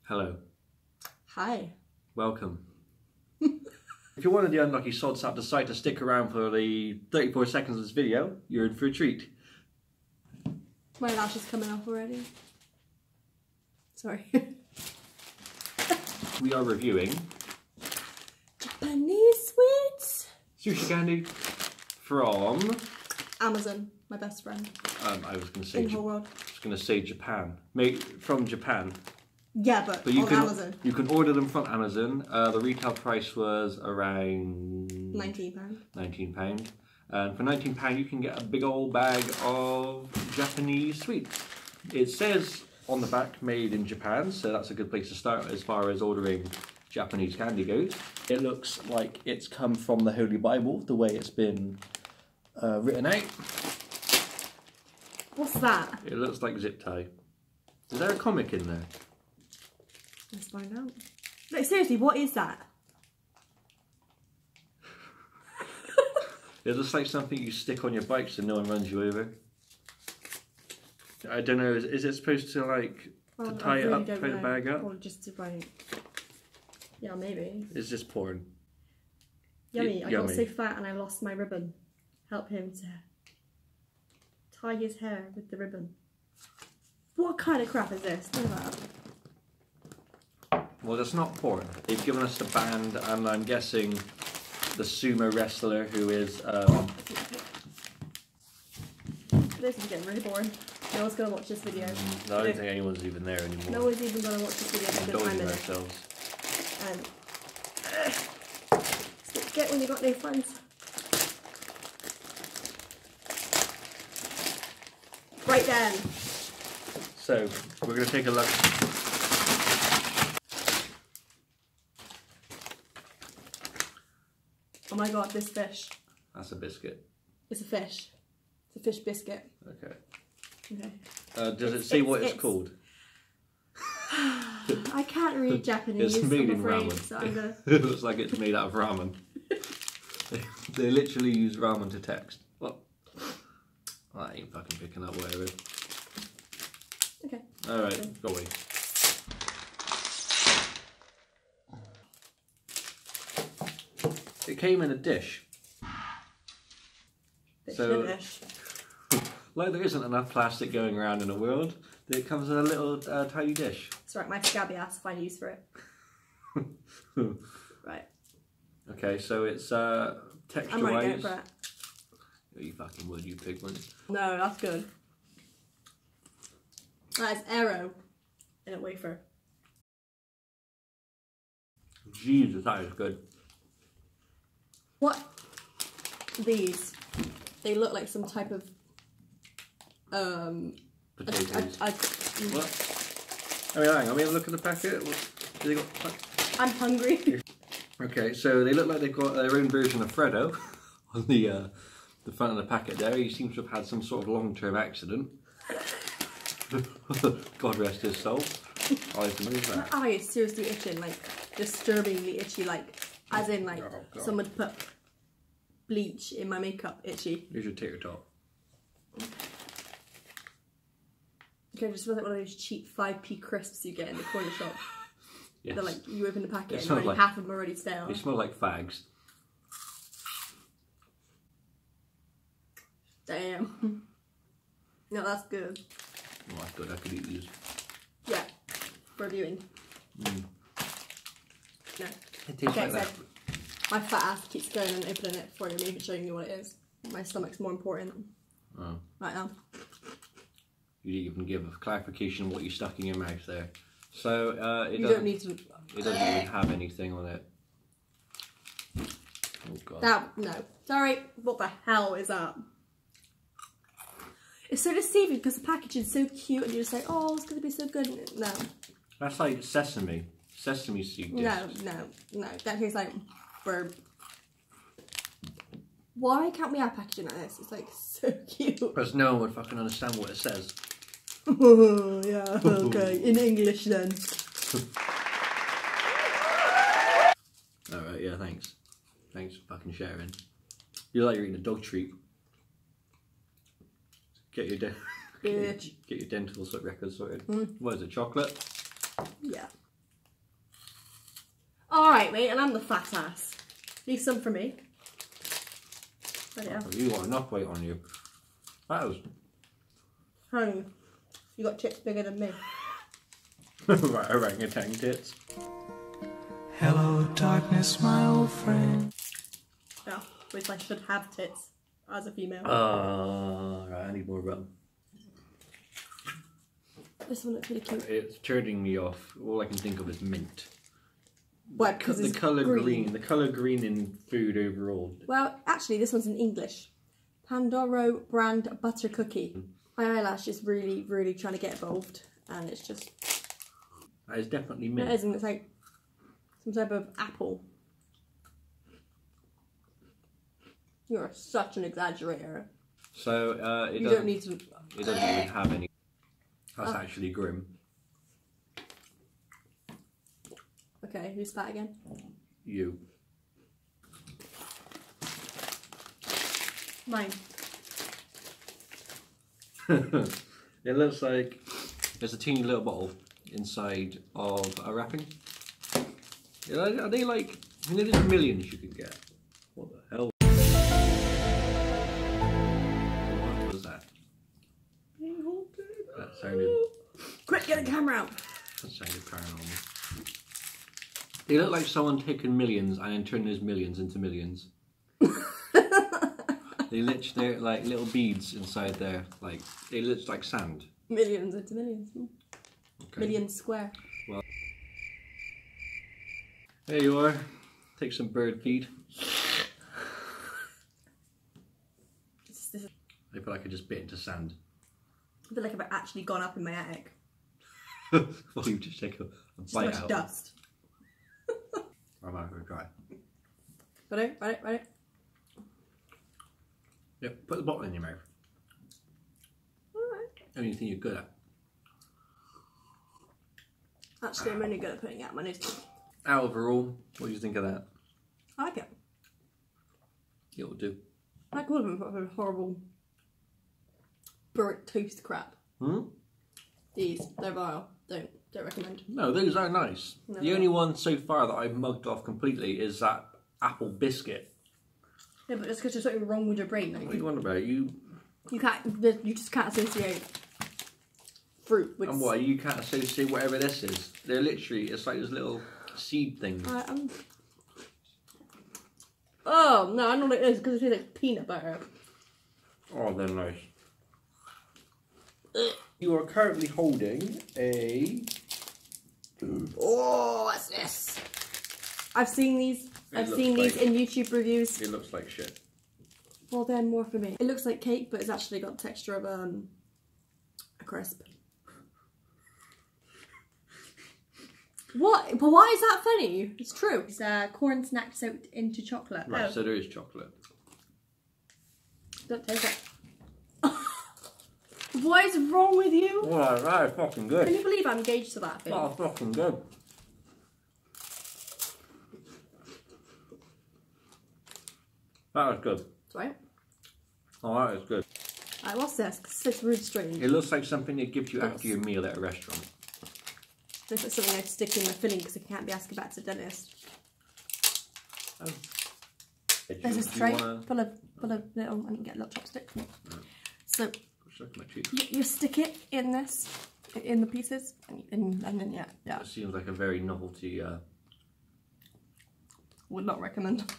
Hello. Hi. Welcome. If you're one of the unlucky sods that decide to stick around for the 34 seconds of this video, you're in for a treat. My lash is coming off already. Sorry. We are reviewing Japanese sweets. sushi candy from Amazon, my best friend. I was going to say in the whole world. I was going to say Japan. Made from Japan. Yeah, but you on can Amazon. You can order them from Amazon. The retail price was around £19. £19. And for £19 you can get a big old bag of Japanese sweets. It says on the back made in Japan, so that's a good place to start as far as ordering Japanese candy goes. It looks like it's come from the Holy Bible, the way it's been written out. What's that? It looks like zip tie. Is there a comic in there? Let's find out. No, seriously, what is that? It looks like something you stick on your bike so no one runs you over. I don't know, is it supposed to like to tie it up, tie the bag up? Or just to like... Yeah, maybe. It's just porn. Yummy, I Yummy. got so fat and I lost my ribbon. Help him to tie his hair with the ribbon. What kind of crap is this? Look at that. Well, that's not porn. They've given us the band, and I'm guessing the sumo wrestler who is. This is getting really boring. No one's gonna watch this video. I don't think anyone's even there anymore. No one's even gonna watch this video because I'm in it. Ourselves. And it's what you get when you got no friends. Right then. So we're going to take a look. Oh my god, this fish. That's a biscuit. It's a fish. It's a fish biscuit. Okay. Okay. Does it say what it's called? I can't read Japanese. It's made in afraid, ramen. so I'm gonna... It looks like it's made out of ramen. They literally use ramen to text. Well, I ain't fucking picking up whatever. Okay. Alright, go away. It came in a dish. Fish. Like there isn't enough plastic going around in the world, it comes in a little tiny dish. It's right, my scabby ass find use for it. Right. Okay, so it's texture-wise. I'm ready to go for it. Oh, you fucking would, you pigment. No, that's good. That is Aero in a wafer. Jesus, that is good. What? These? They look like some type of Potatoes. What? I mean, hang on, I mean, look at the packet. They got... I'm hungry. Okay, so they look like they've got their own version of Freddo on the front of the packet there. He seems to have had some sort of long-term accident. God rest his soul. I can move that. My eye is seriously itching, like disturbingly itchy, like as in like someone put bleach in my makeup itchy. Here's your tater tot. Okay, just like one of those cheap 5p crisps you get in the corner shop. Yes. They're like, you open the packet and already, like half of them are already stale. They smell like fags. Damn. No, that's good. Oh, that's good, I could eat these. Yeah, for viewing. Mm. No. It tastes like that. My fat ass keeps going and opening it for me and showing you what it is. My stomach's more important. Oh. Right now. You didn't even give a clarification of what you stuck in your mouth there. So you don't need to. It doesn't even have anything on it. Oh god. That no. Sorry. What the hell is that? It's so deceiving because the packaging is so cute and you're just like, oh, it's gonna be so good. No. That's like sesame seed discs. No. That tastes like burp. Why can't we have packaging like this? It's like so cute. Because no one would fucking understand what it says. Oh, yeah, okay. In English then. Alright, yeah, thanks. Thanks for fucking sharing. You like you're eating a dog treat. Get your dental records sorted. What is it, chocolate? Yeah. Alright, mate, and I'm the fat ass. Leave some for me. You got enough weight on you. That was... Honey, you got tits bigger than me. Right, orangutan tits. Hello, darkness, my old friend. Yeah, which I should have tits as a female. Right, I need more rum. This one looks really cute. It's turning me off. All I can think of is mint. Why? Because The colour green. The colour green in food overall. Well, actually, this one's in English. Pandoro brand butter cookie. My eyelash is really, really trying to get involved, and it's just... That is definitely It mint. isn't. It's like some type of apple. You're such an exaggerator. So, it You doesn't, don't need to... it doesn't even have any. That's actually grim. Okay, who's that again? You. Mine. It looks like there's a teeny little bottle inside of a wrapping. Are they like... I mean, there's millions you could get. What the hell? What was that? That sounded... Quick, get the camera out! That sounded paranormal. They look like someone taken millions and then turned those millions into millions. They literally, they're like little beads inside there. Like, they look like sand. Millions into millions. Okay. Millions square. Well, there you are. Take some bird feed. This I feel like I just bit into sand. I feel like I've actually gone up in my attic. Well, you just take a Just bite much out. dust. I'm not going to try. Ready? Yep, put the bottle in your mouth. Alright. Only thing you're good at. Actually, I'm only good at putting it out my nose. Overall, what do you think of that? I like it. It'll do. I like all of them, but they're horrible burnt toast crap. These, they're vile. Don't recommend. No, those are nice. No, The only one so far that I've mugged off completely is that apple biscuit. Yeah, but it's because there's something wrong with your brain. Like, What do you want about it? You you just can't associate fruit with... and what? You can't associate whatever this is. They're literally, it's like this little seed thing. Oh, no, I know what it is, because it tastes like peanut butter. Oh, they're nice. You are currently holding a... Oh, what's this? I've seen these. I've looks seen these like- in YouTube reviews. It looks like shit. Well, then more for me. It looks like cake, but it's actually got the texture of a crisp. What? But why is that funny? It's true. It's corn snack soaked into chocolate. Right, so there is chocolate. Don't taste it. What is wrong with you? Wow, that is fucking good. Can you believe I'm engaged to that thing? That is fucking good. That is good. That's right. Oh, that is good. Alright, what's this? 'Cause this looks really strange. It looks like something they give you after your meal at a restaurant. This is something I'd stick in my filling because I can't be asked back to the dentist. Oh. There's this tray full of little, I can get a little chopstick. So you stick it in this, in the pieces, and then yeah. It seems like a very novelty. Would not recommend.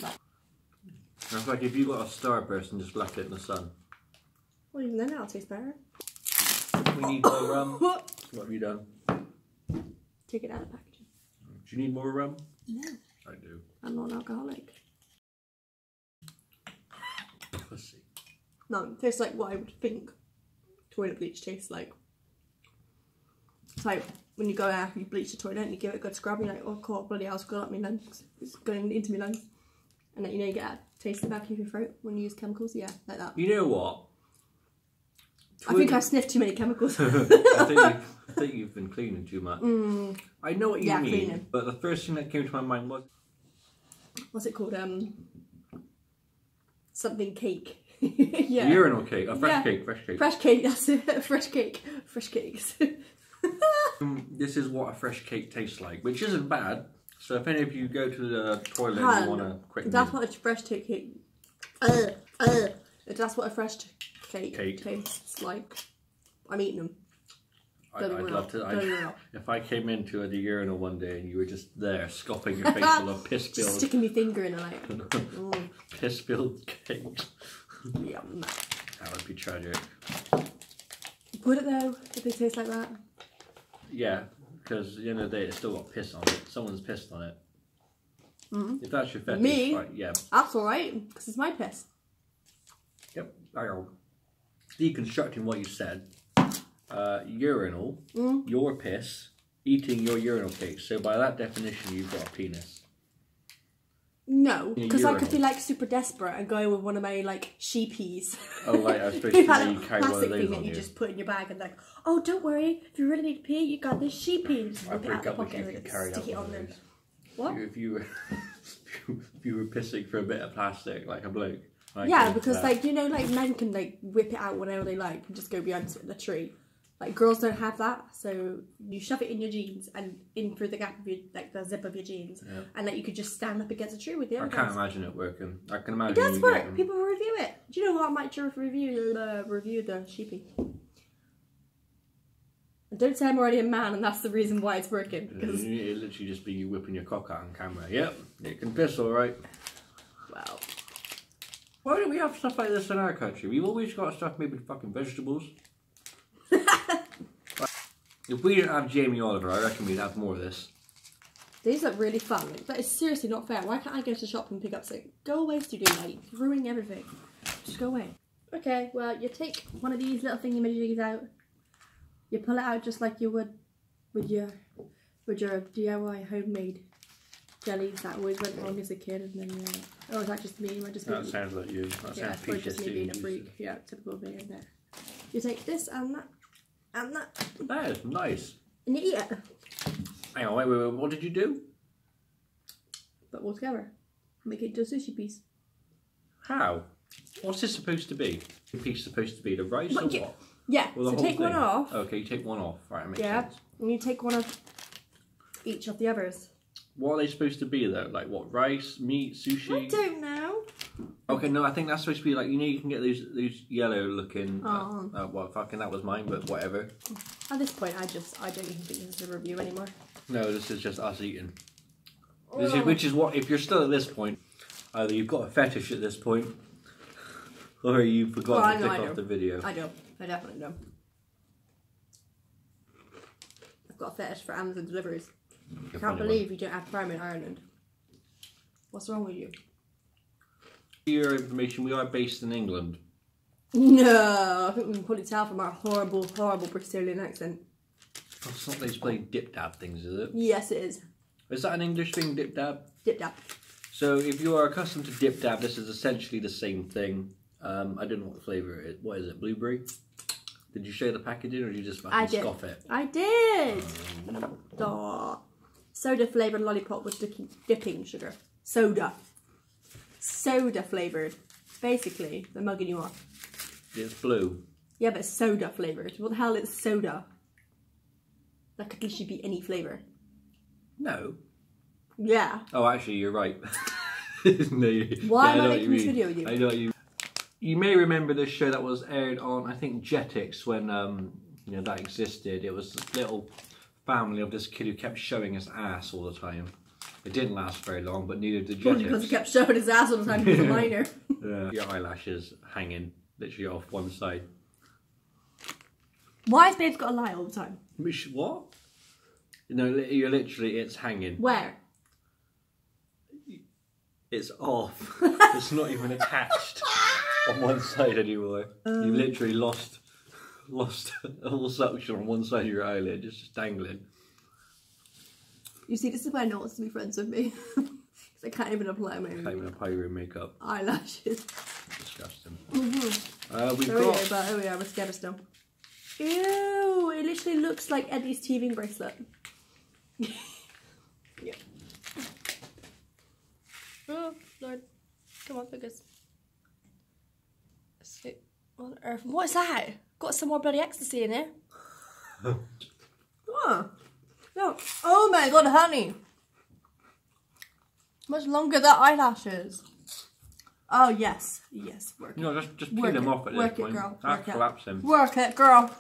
No. It's like if you got a Starburst and just left it in the sun. Well, even then that'll taste better. We need more rum. What have you done? Take it out of the packaging. Do you need more rum? No, I do. I'm not an alcoholic. Pussy. No, it tastes like what I would think toilet bleach tastes like. It's like when you go out, you bleach the toilet and you give it a good scrub, and you're like, oh god, bloody hell, it's going up my lungs. It's going into my lungs. And then, you know, you get a taste in the back of your throat when you use chemicals. Yeah, like that. You know what? I think I've sniffed too many chemicals. I think you've been cleaning too much. I know what you mean, cleaning. but the first thing that came to my mind was... What's it called? Something cake. Yeah. Urinal cake. A fresh Yeah. cake. Fresh cake. Fresh cake, that's it. Fresh cake. Fresh cakes. This is what a fresh cake tastes like, which isn't bad. So if any of you go to the toilet and you want a quick That's meal, what a fresh cake. That's what a fresh cake tastes like. I'm eating them. I'd love to. If I came into the urinal one day and you were just there scoffing your face full of piss Just filled, sticking my finger in it like. piss filled cakes, Yum. that would be tragic. Would it though, if they taste like that? Yeah, because at the end of the day, it's still got piss on it. Someone's pissed on it. If that's your fetish, Me? right, yeah. That's alright, because it's my piss. Yep, hang on. Deconstructing what you said. Urinal, your piss, eating your urinal cake. So by that definition, you've got a penis. No, In a because I could be urinal. like super desperate and go with one of my like sheepies. Oh, right, I was supposed to You've had say a you carry one of plastic those thing on that you you. just put in your bag and like, oh, don't worry, if you really need to pee, you got this sheepie. Just I rip it out break the up if pocket you and could carry stick out it one on of there. those. What? If you were, if you were pissing for a bit of plastic like a bloke. Yeah, because like you know, like men can like whip it out whenever they like and just go behind the tree. Like girls don't have that, so you shove it in your jeans and in through the gap of your like the zip of your jeans, and like you could just stand up against a tree with the I other can't guys. imagine it working. I can It imagine does you work. getting- People review it. Do you know what? I might just review the sheepy. And don't say I'm already a man and that's the reason why it's working. Because It'd literally just be you whipping your cock out on camera. Yep, it can piss alright. well, Why don't we have stuff like this in our country? We've always got stuff made with fucking vegetables. If we didn't have Jamie Oliver, I reckon we'd have more of this. these look really fun. Like, that is seriously not fair. Why can't I go to the shop and pick up something? Go away, studio mate. You're ruining everything. Just go away. Okay, well, you take one of these little thingy-majiggies out. You pull it out just like you would with your DIY homemade jellies that always went wrong as a kid. And then, oh, is that just me? Am I just That being... sounds like you. That Yeah, sounds probably just me being a PTSD. freak. Yeah, typical being in there. You take this and that, That is nice. and you eat it. Hang on, wait, what did you do? But all together. Make it into a sushi piece. How? What's this supposed to be? The piece supposed to be the rice What, or yeah. what? Yeah, Or the so whole take one thing? off. Okay, you take one off. Right, that makes Yeah, sense. and you take one of each of the others. What are they supposed to be though? Like what? Rice, meat, sushi? I don't know. Okay, no, I think that's supposed to be like, you know, you can get those yellow looking. Oh. Well, fucking that was mine, but whatever. At this point, I don't even think this is a review anymore. No, this is just us eating. Oh. Which is what, if you're still at this point, either you've got a fetish at this point, or you forgot Well, to I click do. off the video. I do. I definitely do. I've got a fetish for Amazon deliveries. I can't believe you don't have Prime in Ireland. What's wrong with you? For your information, we are based in England. No, I think we can probably tell from our horrible, horrible Bristolian accent. Oh, it's not those bloody dip dab things, is it? Yes, it is. Is that an English thing, dip dab? Dip dap. So if you are accustomed to dip dab, this is essentially the same thing. I don't know what flavour it is. What is it, blueberry? Did you show the packaging or did you just I fucking did. scoff it? I did. Aw. Soda flavoured lollipop with dipping sugar. Soda flavoured. Basically, they're mugging you off. It's blue. Yeah, but it's soda flavoured. What the hell is soda? That could literally be any flavour. No. Yeah. Oh, actually, you're right. No, Why am I know what making you this mean. video with you? I know what you. You may remember this show that was aired on, I think, Jetix when you know, that existed. It was this little family of this kid who kept showing his ass all the time. It didn't last very long, but neither did Probably because he Jetix. kept shoving his ass all the time he was a minor. Yeah. Your eyelashes hanging literally off one side. Why has Babe's got a lie all the time? Which what? No, you're literally, it's hanging. Where? It's off. It's not even attached on one side anymore. You literally lost all suction on one side of your eyelid, just dangling. You see, this is why no one wants to be friends with me. Because I can't even apply my Can't even apply your own makeup. eyelashes. Disgusting. Oh We've yeah, got. but oh yeah, we're scared still. Ew! It literally looks like Eddie's teething bracelet. Yeah. Oh Lord, come on, focus. What on earth? What is that? Got some more bloody ecstasy in there. What? Oh. No. Oh my god, honey. Much longer their eyelashes. Oh yes. Yes, work it. No, just peel Work them it. off at Work this it, point. girl. That Work it. collapse them. Work it, girl.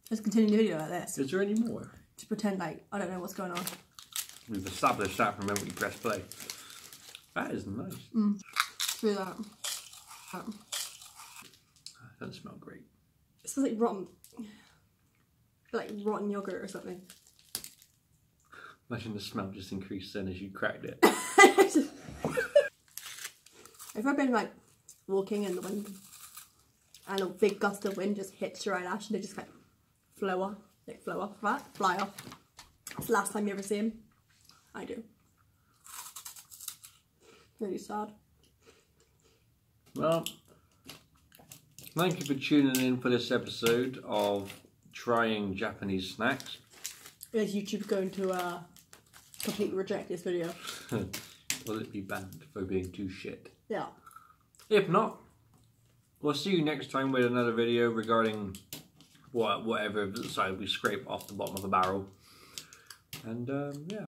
Let's continue the video like this. Is there any more? To pretend like I don't know what's going on. We've established that from when we press play. That is nice. Through that. That doesn't smell great. It smells like rotten. Like rotten yogurt or something. Imagine the smell just increased then as you cracked it. Have you ever been like walking in the wind and a big gust of wind just hits your eyelash and they just like fly off, fly off. It's the last time you ever see him. I do. Really sad. Well, thank you for tuning in for this episode of Trying Japanese Snacks. Is YouTube going to completely reject this video? Will it be banned for being too shit? Yeah. If not, we'll see you next time with another video regarding whatever side we scrape off the bottom of a barrel. And yeah.